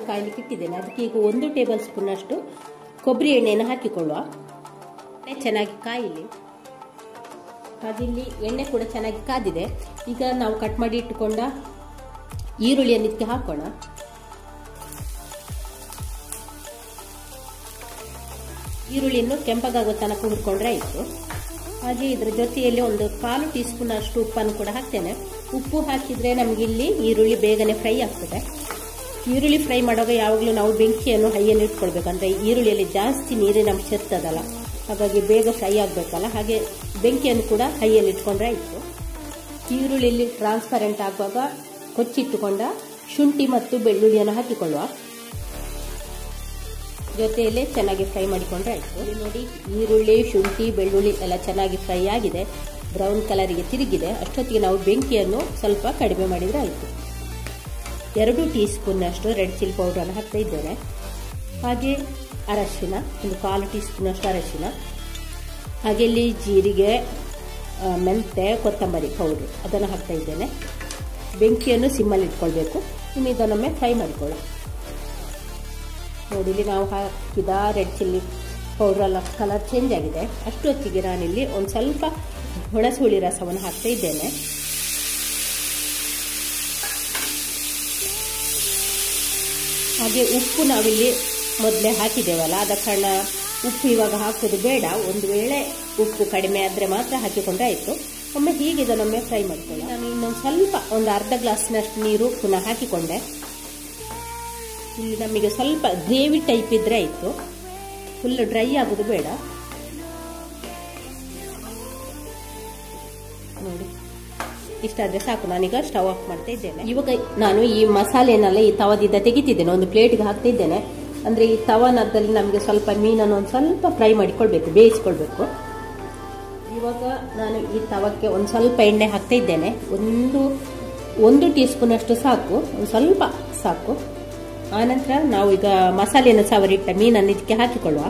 ಕಾಯಲಿಕ್ಕೆ ಇಟ್ಟಿದ್ದೇನೆ. ಅದಕ್ಕೆ ಈಗ 1 ಟೇಬಲ್ ಸ್ಪೂನ್ ಅಷ್ಟು ಕೊಬ್ಬರಿ ಎಣ್ಣೆಯನ್ನು ಹಾಕಿಕೊಳ್ಳುವ. ಚೆನ್ನಾಗಿ ಕಾಯಿಲಿ. ಅದಿಲ್ಲಿ ಎಣ್ಣೆ ಕೂಡ ಚೆನ್ನಾಗಿ ಕಾದಿದೆ. ಈಗ ನಾವು ಕಟ್ ಮಾಡಿ ಇಟ್ಟುಕೊಂಡ ಈರುಳ್ಳಿಯನ್ನು ಇದಕ್ಕೆ ಹಾಕೋಣ. ಈರುಳ್ಳಿಯನ್ನು ಕೆಂಪಗಾಗುವ ತನಕ ಹುರ್ಕೊಂಡ್ರೆ ಆಯಿತು. ಹಾಗೆ ಇದರ ಜೊತೆಯಲ್ಲಿ ಒಂದು 1/4 ಟೀ ಸ್ಪೂನ್ ಅಷ್ಟು ಉಪ್ಪನ್ನು ಕೂಡ ಹಾಕ್ತೇನೆ. ಉಪ್ಪು ಹಾಕಿದ್ರೆ ನಮಗೆ ಇಲ್ಲಿ ಈರುಳ್ಳಿ ಬೇಗನೆ ಫ್ರೈ ಆಗ್ತದೆ. ಈರುಳ್ಳಿ ಫ್ರೈ ಮಾಡುವಾಗ ಯಾವಾಗಲೂ ನಾವು ಬೆಂಕಿಯನ್ನು ಹೈಯಲ್ಲಿ ಇಟ್ಕೊಳ್ಬೇಕು. ಅಂದರೆ ಈರುಳ್ಳಿಯಲ್ಲಿ ಜಾಸ್ತಿ ನೀರಿನ ಅಂಶ ಇರ್ತದಲ್ಲ, ಹಾಗಾಗಿ ಬೇಗ ಫ್ರೈ ಆಗಬೇಕಲ್ಲ. ಹಾಗೆ ಬೆಂಕಿಯನ್ನು ಕೂಡ ಹೈಯಲ್ಲಿ ಇಟ್ಕೊಂಡ್ರೆ ಆಯಿತು. ಈರುಳ್ಳಿಯಲ್ಲಿ ಟ್ರಾನ್ಸ್ಪರೆಂಟ್ ಆಗುವಾಗ ಕೊಚ್ಚಿಟ್ಟುಕೊಂಡ ಶುಂಠಿ ಮತ್ತು ಬೆಳ್ಳುಳ್ಳಿಯನ್ನು ಹಾಕಿಕೊಳ್ಳುವ. ಜೊತೆಯಲ್ಲೇ ಚೆನ್ನಾಗಿ ಫ್ರೈ ಮಾಡಿಕೊಂಡ್ರೆ ಆಯಿತು. ನೋಡಿ, ಈರುಳ್ಳಿ, ಶುಂಠಿ, ಬೆಳ್ಳುಳ್ಳಿ ಎಲ್ಲ ಚೆನ್ನಾಗಿ ಫ್ರೈ ಆಗಿದೆ, ಬ್ರೌನ್ ಕಲರಿಗೆ ತಿರುಗಿದೆ. ಅಷ್ಟೊತ್ತಿಗೆ ನಾವು ಬೆಂಕಿಯನ್ನು ಸ್ವಲ್ಪ ಕಡಿಮೆ ಮಾಡಿದರೆ ಆಯಿತು. 2 ಟೀ ಸ್ಪೂನ್ ಅಷ್ಟು ರೆಡ್ ಚಿಲ್ಲಿ ಪೌಡರನ್ನು ಹಾಕ್ತಾ ಇದ್ದೇನೆ. ಹಾಗೆ ಅರಶಿನ, ಒಂದು 1/4 ಟೀ ಸ್ಪೂನ್ ಅಷ್ಟು ಅರಶಿನ. ಹಾಗೆ ಇಲ್ಲಿ ಜೀರಿಗೆ, ಮೆಂತೆ, ಕೊತ್ತಂಬರಿ ಪೌಡ್ರು ಅದನ್ನು ಹಾಕ್ತಾ ಇದ್ದೇನೆ. ಬೆಂಕಿಯನ್ನು ಸಿಮ್ಮಲ್ಲಿ ಇಟ್ಕೊಳ್ಬೇಕು. ಇನ್ನು ಇದನ್ನೊಮ್ಮೆ ಫ್ರೈ ಮಾಡಿಕೊಳ್ಳ. ನೋಡಿ, ಇಲ್ಲಿ ನಾವು ಹಾಕಿದ ರೆಡ್ ಚಿಲ್ಲಿ ಪೌಡ್ರೆಲ್ಲ ಕಲರ್ ಚೇಂಜ್ ಆಗಿದೆ. ಅಷ್ಟು ಹೊತ್ತಿಗೆ ನಾನಿಲ್ಲಿ ಒಂದು ಸ್ವಲ್ಪ ಹುಣಸೆ ಹುಳಿ ರಸವನ್ನು ಹಾಕ್ತಾ ಇದ್ದೇನೆ. ಹಾಗೆ ಉಪ್ಪು ನಾವಿಲ್ಲಿ ಮೊದಲೇ ಹಾಕಿದ್ದೇವಲ್ಲ, ಆದ ಕಾರಣ ಉಪ್ಪು ಇವಾಗ ಹಾಕೋದು ಬೇಡ. ಒಂದು ವೇಳೆ ಉಪ್ಪು ಕಡಿಮೆ ಆದರೆ ಮಾತ್ರ ಹಾಕಿಕೊಂಡ್ರೆ ಆಯಿತು. ಒಮ್ಮೆ ಹೀಗೆ ಇದನ್ನೊಮ್ಮೆ ಫ್ರೈ ಮಾಡ್ಕೊಳ್ಳಿ. ನಾನು ಇನ್ನೊಂದು ಸ್ವಲ್ಪ ಒಂದು ಅರ್ಧ ಗ್ಲಾಸ್ನಷ್ಟು ನೀರು ಪುನಃ ಹಾಕಿಕೊಂಡೆ. ಇಲ್ಲಿ ನಮಗೆ ಸ್ವಲ್ಪ ಗ್ರೇವಿ ಟೈಪ್ ಇದ್ರೆ ಆಯಿತು, ಫುಲ್ ಡ್ರೈ ಆಗೋದು ಬೇಡ. ನೋಡಿ, ಇಷ್ಟಾದ್ರೆ ಸಾಕು. ನಾನೀಗ ಸ್ಟವ್ ಆಫ್ ಮಾಡ್ತಾ ಇದ್ದೇನೆ. ಇವಾಗ ನಾನು ಈ ಮಸಾಲೆನೆಲ್ಲ ಈ ತವದಿಂದ ತೆಗಿತಿದ್ದೇನೆ, ಒಂದು ಪ್ಲೇಟ್ಗೆ ಹಾಕ್ತಾ ಇದ್ದೇನೆ. ಅಂದ್ರೆ ಈ ತವನದಲ್ಲಿ ನಮಗೆ ಸ್ವಲ್ಪ ಮೀನನ್ನು ಒಂದು ಸ್ವಲ್ಪ ಫ್ರೈ ಮಾಡಿಕೊಳ್ಬೇಕು, ಬೇಯಿಸ್ಕೊಳ್ಬೇಕು. ಇವಾಗ ನಾನು ಈ ತವಕ್ಕೆ ಒಂದು ಸ್ವಲ್ಪ ಎಣ್ಣೆ ಹಾಕ್ತಾ ಇದ್ದೇನೆ. ಒಂದು ಟೀ ಸ್ಪೂನ್ ಅಷ್ಟು ಸಾಕು, ಒಂದು ಸ್ವಲ್ಪ ಸಾಕು. ಆನಂತರ ನಾವು ಈಗ ಮಸಾಲೆಯನ್ನು ಸವರಿಟ್ಟ ಮೀನನ್ನು ಇದಕ್ಕೆ ಹಾಕಿಕೊಳ್ಳುವ.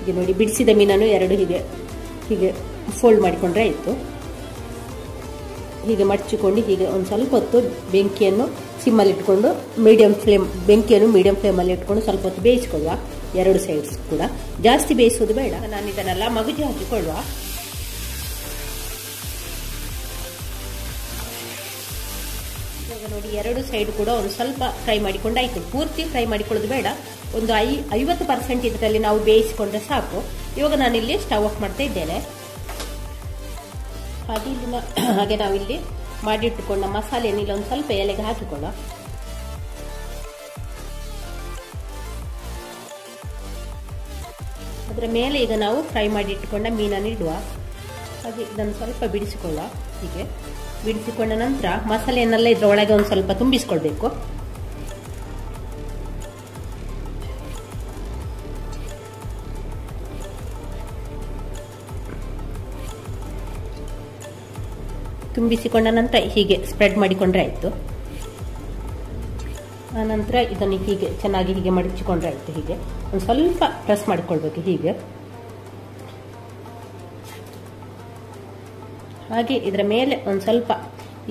ಈಗ ನೋಡಿ, ಬಿಡಿಸಿದ ಮೀನನ್ನು 2 ಹೀಗೆ ಫೋಲ್ಡ್ ಮಾಡಿಕೊಂಡ್ರೆ ಆಯಿತು. ಹೀಗೆ ಮಡಚಿಕೊಂಡು ಹೀಗೆ ಒಂದು ಸ್ವಲ್ಪ ಹೊತ್ತು ಬೆಂಕಿಯನ್ನು ಸಿಮ್ಮಲ್ಲಿ ಇಟ್ಕೊಂಡು ಬೆಂಕಿಯನ್ನು ಮೀಡಿಯಂ ಫ್ಲೇಮಲ್ಲಿ ಇಟ್ಕೊಂಡು ಸ್ವಲ್ಪ ಹೊತ್ತು ಬೇಯಿಸಿಕೊಳ್ಳುವ. 2 ಸೈಡ್ಸ್ ಕೂಡ ಜಾಸ್ತಿ ಬೇಯಿಸೋದು ಬೇಡ. ನಾನು ಇದನ್ನೆಲ್ಲ ಮಗುಜಿ ಹಾಕಿಕೊಳ್ಳುವ. ಇವಾಗ ನೋಡಿ, 2 ಸೈಡ್ ಕೂಡ ಒಂದು ಸ್ವಲ್ಪ ಫ್ರೈ ಮಾಡಿಕೊಂಡಾಯ್ತು. ಪೂರ್ತಿ ಫ್ರೈ ಮಾಡಿಕೊಳ್ಳೋದು ಬೇಡ, ಒಂದು 50% ಇದರಲ್ಲಿ ನಾವು ಬೇಯಿಸಿಕೊಂಡ್ರೆ ಸಾಕು. ಇವಾಗ ನಾನಿಲ್ಲಿ ಸ್ಟವ್ ಆಫ್ ಮಾಡ್ತಾ ಇದ್ದೇನೆ. ಹಾಗೆ ನಾವಿಲ್ಲಿ ಮಾಡಿಟ್ಟುಕೊಂಡ ಮಸಾಲೆಯನ್ನು ಇಲ್ಲಿ ಒಂದು ಸ್ವಲ್ಪ ಎಲೆಗೆ ಹಾಕಿಕೊಳ್ಳ. ಅದರ ಮೇಲೆ ಈಗ ನಾವು ಫ್ರೈ ಮಾಡಿ ಇಟ್ಟುಕೊಂಡ ಮೀನನ್ನು ಇಡುವ. ಹಾಗೆ ಇದನ್ನು ಸ್ವಲ್ಪ ಬಿಡಿಸಿಕೊಳ್ಳ. ಹೀಗೆ ಬಿಡಿಸಿಕೊಂಡ ನಂತರ ಮಸಾಲೆಯನ್ನೆಲ್ಲ ಇದರ ಒಳಗೆ ಒಂದು ಸ್ವಲ್ಪ ತುಂಬಿಸಿಕೊಳ್ಬೇಕು. ತುಂಬಿಸಿಕೊಂಡ ನಂತರ ಹೀಗೆ ಸ್ಪ್ರೆಡ್ ಮಾಡಿಕೊಂಡ್ರೆ ಆಯಿತು. ಆನಂತರ ಇದನ್ನು ಹೀಗೆ ಚೆನ್ನಾಗಿ ಹೀಗೆ ಮಡಚಿಕೊಂಡ್ರೆ ಆಯಿತು. ಹೀಗೆ ಒಂದು ಸ್ವಲ್ಪ ಪ್ರೆಸ್ ಮಾಡಿಕೊಳ್ಬೇಕು ಹೀಗೆ. ಹಾಗೆ ಇದರ ಮೇಲೆ ಒಂದು ಸ್ವಲ್ಪ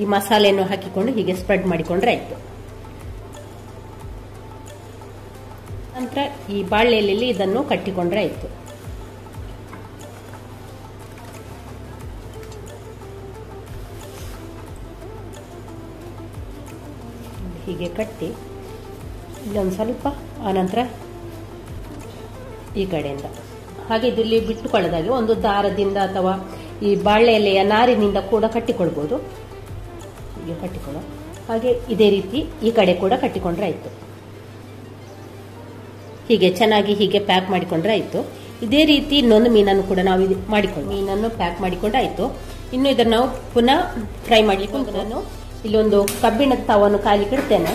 ಈ ಮಸಾಲೆಯನ್ನು ಹಾಕಿಕೊಂಡು ಹೀಗೆ ಸ್ಪ್ರೆಡ್ ಮಾಡಿಕೊಂಡ್ರೆ ಆಯಿತು. ನಂತರ ಈ ಬಾಳೆ ಎಲೆಯಲ್ಲಿ ಇದನ್ನು ಕಟ್ಟಿಕೊಂಡ್ರೆ ಆಯಿತು. ಹೀಗೆ ಕಟ್ಟಿ ಇಲ್ಲೊಂದು ಸ್ವಲ್ಪ, ಆನಂತರ ಈ ಕಡೆಯಿಂದ ಹಾಗೆ ಇದರಲ್ಲಿ ಬಿಟ್ಟುಕೊಳ್ಳೋದಾಗಿ ಒಂದು ದಾರದಿಂದ ಅಥವಾ ಈ ಬಾಳೆ ಎಲೆಯ ನಾರಿನಿಂದ ಕೂಡ ಕಟ್ಟಿಕೊಳ್ಬೋದು. ಹೀಗೆ ಕಟ್ಟಿಕೊಳ್ಳೋ. ಹಾಗೆ ಇದೇ ರೀತಿ ಈ ಕಡೆ ಕೂಡ ಕಟ್ಟಿಕೊಂಡ್ರೆ ಆಯಿತು. ಹೀಗೆ ಚೆನ್ನಾಗಿ ಹೀಗೆ ಪ್ಯಾಕ್ ಮಾಡಿಕೊಂಡ್ರೆ ಆಯಿತು. ಇದೇ ರೀತಿ ಇನ್ನೊಂದು ಮೀನನ್ನು ಕೂಡ ನಾವು ಮೀನನ್ನು ಪ್ಯಾಕ್ ಮಾಡಿಕೊಂಡಾಯಿತು. ಇನ್ನು ಇದನ್ನು ನಾವು ಪುನಃ ಫ್ರೈ ಮಾಡಲಿಕ್ಕೆ ನಾನು ಇಲ್ಲೊಂದು ಕಬ್ಬಿಣದ ತವನ್ನು ಕಾಯಲಿಕ್ಕೆ ಇಡ್ತೇನೆ.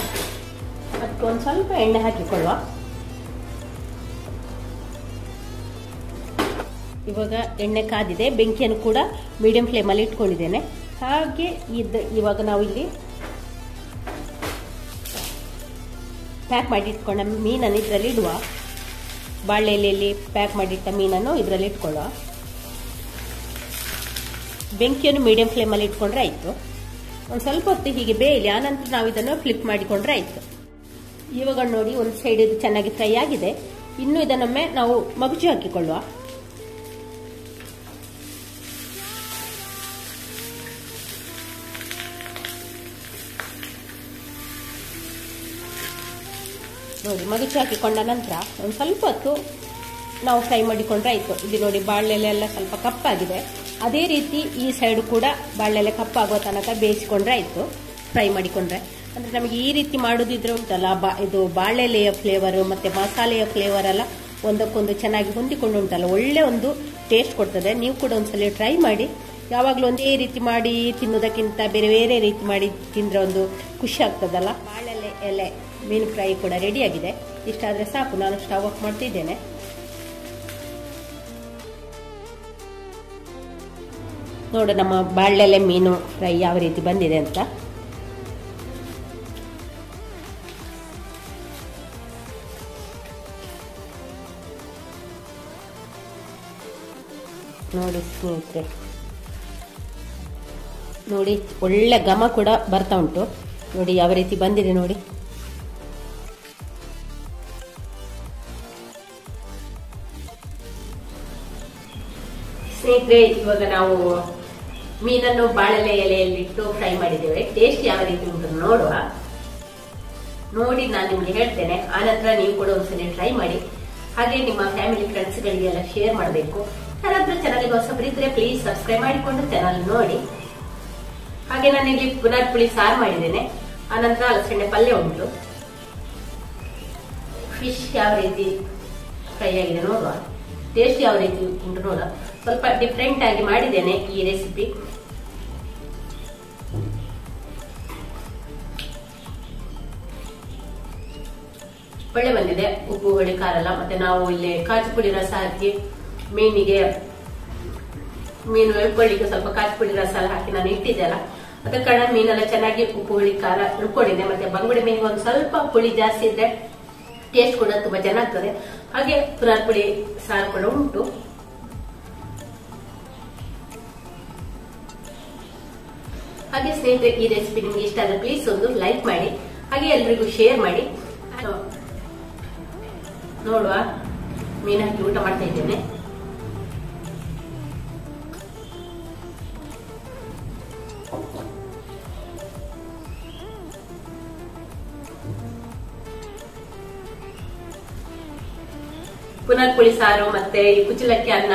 ಅದಕ್ಕೆ ಒಂದು ಸ್ವಲ್ಪ ಎಣ್ಣೆ ಹಾಕಿಕೊಳ್ಳುವ. ಇವಾಗ ಎಣ್ಣೆ ಕಾದಿದೆ. ಬೆಂಕಿಯನ್ನು ಕೂಡ ಮೀಡಿಯಂ ಫ್ಲೇಮಲ್ಲಿ ಇಟ್ಕೊಂಡಿದ್ದೇನೆ. ಹಾಗೆ ಇವಾಗ ನಾವು ಇಲ್ಲಿ ಪ್ಯಾಕ್ ಮಾಡಿ ಇಟ್ಕೊಂಡ ಮೀನನ್ನು ಇದರಲ್ಲಿ ಇಡುವ. ಬಾಳೆ ಎಲೆಯಲ್ಲಿ ಪ್ಯಾಕ್ ಮಾಡಿಟ್ಟ ಮೀನನ್ನು ಇದರಲ್ಲಿ ಇಟ್ಕೊಳ್ಳುವ. ಬೆಂಕಿಯನ್ನು ಮೀಡಿಯಂ ಫ್ಲೇಮಲ್ಲಿ ಇಟ್ಕೊಂಡ್ರೆ ಆಯಿತು. ಒಂದು ಸ್ವಲ್ಪ ಹೊತ್ತು ಹೀಗೆ ಬೇಯಲಿ, ಆನಂತರ ನಾವು ಇದನ್ನು ಫ್ಲಿಪ್ ಮಾಡಿಕೊಂಡ್ರೆ ಆಯ್ತು. ಇವಾಗ ನೋಡಿ ಒಂದು ಸೈಡ್ ಇದು ಚೆನ್ನಾಗಿ ಫ್ರೈ ಆಗಿದೆ. ಇನ್ನು ಇದನ್ನೊಮ್ಮೆ ನಾವು ಮಗುಚಿ ಹಾಕಿಕೊಳ್ಳುವ. ನೋಡಿ ಮಗುಚಿ ಹಾಕಿಕೊಂಡ ನಂತರ ಒಂದು ಸ್ವಲ್ಪ ಹೊತ್ತು ನಾವು ಫ್ರೈ ಮಾಡಿಕೊಂಡ್ರೆ ಆಯ್ತು. ಇಲ್ಲಿ ನೋಡಿ ಬಾಳೆಲೆ ಎಲ್ಲ ಸ್ವಲ್ಪ ಕಪ್ಪಾಗಿದೆ. ಅದೇ ರೀತಿ ಈ ಸೈಡ್ ಕೂಡ ಬಾಳೆಲೆ ಕಪ್ಪಾಗುವ ತನಕ ಬೇಯಿಸಿಕೊಂಡ್ರೆ ಆಯ್ತು, ಫ್ರೈ ಮಾಡಿಕೊಂಡ್ರೆ. ಅಂದ್ರೆ ನಮಗೆ ಈ ರೀತಿ ಮಾಡೋದಿದ್ರೆ ಉಂಟಲ್ಲ, ಇದು ಬಾಳೆಲೆಯ ಫ್ಲೇವರು ಮತ್ತೆ ಮಸಾಲೆಯ ಫ್ಲೇವರ್ ಎಲ್ಲ ಒಂದಕ್ಕೊಂದು ಚೆನ್ನಾಗಿ ಹೊಂದಿಕೊಂಡು ಉಂಟಲ್ಲ, ಒಳ್ಳೆ ಒಂದು ಟೇಸ್ಟ್ ಕೊಡ್ತದೆ. ನೀವು ಕೂಡ ಒಂದ್ಸಲ ಟ್ರೈ ಮಾಡಿ. ಯಾವಾಗಲೂ ಒಂದೇ ರೀತಿ ಮಾಡಿ ತಿನ್ನೋದಕ್ಕಿಂತ ಬೇರೆ ಬೇರೆ ರೀತಿ ಮಾಡಿ ತಿಂದ್ರೆ ಒಂದು ಖುಷಿ ಆಗ್ತದಲ್ಲ. ಬಾಳೆಲೆ ಎಲೆ ಮೀನು ಫ್ರೈ ಕೂಡ ರೆಡಿಯಾಗಿದೆ. ಇಷ್ಟಾದ್ರೆ ಸಾಕು. ನಾನು ಸ್ಟವ್ ಆಫ್ ಮಾಡ್ತಿದ್ದೇನೆ. ನೋಡು ನಮ್ಮ ಬಾಳೆಲೆ ಮೀನು ಫ್ರೈ ಯಾವ ರೀತಿ ಬಂದಿದೆ ಅಂತ. ನೋಡಿ ಸ್ನೇಹಿತರೆ, ನೋಡಿ ಒಳ್ಳೆ ಘಮ ಕೂಡ ಬರ್ತಾ ಉಂಟು. ನೋಡಿ ಯಾವ ರೀತಿ ಬಂದಿದೆ ನೋಡಿ. ಸ್ನೇಹಿತರೆ, ಇವಾಗ ನಾವು ಮೀನನ್ನು ಬಾಳೆಲೆ ಎಲೆಯಲ್ಲಿಟ್ಟು ಫ್ರೈ ಮಾಡಿದ್ದೇವೆ. ಟೇಸ್ಟ್ ಯಾವ ರೀತಿ ಉಂಟು ನೋಡುವ. ನೋಡಿ ನಾನು ನಿಮ್ಗೆ ಹೇಳ್ತೇನೆ, ಆನಂತರ ನೀವು ಕೂಡ ಒಂದ್ಸಲ ಟ್ರೈ ಮಾಡಿ. ಹಾಗೆ ನಿಮ್ಮ ಫ್ಯಾಮಿಲಿ ಫ್ರೆಂಡ್ಸ್ ಗಳಿಗೆಲ್ಲ ಶೇರ್ ಮಾಡಬೇಕು. ಯಾರಾದ್ರೂ ಚಾನಲ್ಗೆ ಹೊಸಬರಿದ್ರೆ ಪ್ಲೀಸ್ ಸಬ್ಸ್ಕ್ರೈಬ್ ಮಾಡಿಕೊಂಡು ಚಾನಲ್ ನೋಡಿ. ಹಾಗೆ ನಾನು ಇಲ್ಲಿ ಪುನರ್ ಪುಳಿ ಸಾರು ಮಾಡಿದ್ದೇನೆ. ಆನಂತರ ಅಲಸಂಡೆ ಪಲ್ಯ ಉಂಟು. ಫಿಶ್ ಯಾವ ರೀತಿ ಫ್ರೈ ಆಗಿದೆ ನೋಡುವ. ಟೇಸ್ಟ್ ಯಾವ ರೀತಿ ಉಂಟು ನೋಡುವ. ಸ್ವಲ್ಪ ಡಿಫ್ರೆಂಟ್ ಆಗಿ ಮಾಡಿದ್ದೇನೆ ಈ ರೆಸಿಪಿ. ಒಳ್ಳೆ ಬಂದಿದೆ. ಉಪ್ಪು ಹುಳಿ ಖಾರ ಎಲ್ಲ. ಮತ್ತೆ ನಾವು ಇಲ್ಲಿ ಕಾಚು ಪುಡಿ ರಸ ಹಾಕಿ ಮೀನಿಗೆ, ಮೀನು ಎಳ್ಕೊಳ್ಳಿಕ್ಕೆ ಸ್ವಲ್ಪ ಕಾಚು ಪುಡಿ ರಸ ಎಲ್ಲ ಹಾಕಿ ನಾನು ಇಟ್ಟಿದ್ದೆ ಅಲ್ಲ, ಅದ ಕಾರಣ ಮೀನೆಲ್ಲ ಚೆನ್ನಾಗಿ ಉಪ್ಪು ಹುಳಿ ಖಾರ ರುಬ್ಕೊಂಡಿದೆ. ಮತ್ತೆ ಬಂಗುಡೆ ಮೀನಿಗೆ ಒಂದು ಸ್ವಲ್ಪ ಹುಳಿ ಜಾಸ್ತಿ ಇದ್ರೆ ಟೇಸ್ಟ್ ಕೂಡ ತುಂಬಾ ಚೆನ್ನಾಗ್ತದೆ. ಹಾಗೆ ಪುನರ್ ಪುಳಿ ಸಾರು ಕೂಡ ಉಂಟು. ಹಾಗೆ ಸ್ನೇಹಿತರೆ, ಈ ರೆಸಿಪಿ ನಿಮ್ಗೆ ಇಷ್ಟ ಆದ್ರೆ ಪ್ಲೀಸ್ ಒಂದು ಲೈಕ್ ಮಾಡಿ. ಹಾಗೆ ಎಲ್ರಿಗೂ ಶೇರ್ ಮಾಡಿ. ನೋಡುವ, ಮೀನು ಹಾಕಿ ಊಟ ಮಾಡ್ತಾ ಇದ್ದೇನೆ. ಪುನರ್ ಪುಳಿ ಸಾರು ಮತ್ತೆ ಈ ಕುಚ್ಚಲಕ್ಕಿ ಅನ್ನ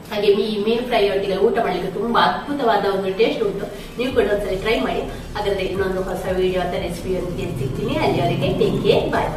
ಹಾಗೆ ಮೀನು ಫ್ರೈ ಒಟ್ಟಿಗೆ ಊಟ ಮಾಡ್ಲಿಕ್ಕೆ ತುಂಬಾ ಅದ್ಭುತವಾದ ಒಂದು ಟೇಸ್ಟ್ ಉಂಟು. ನೀವು ಕೂಡ ಒಂದ್ಸರಿ ಟ್ರೈ ಮಾಡಿ. ಹಾಗಾದ್ರೆ ಇನ್ನೊಂದು ಹೊಸ ವಿಡಿಯೋ ಅಥವಾ ರೆಸಿಪಿಯೊಂದಿಗೆ ಸಿಗ್ತೀನಿ. ಅಲ್ಲಿವರೆಗೆ ಟೇಕ್ ಕೇರ್, ಬಾಯ್.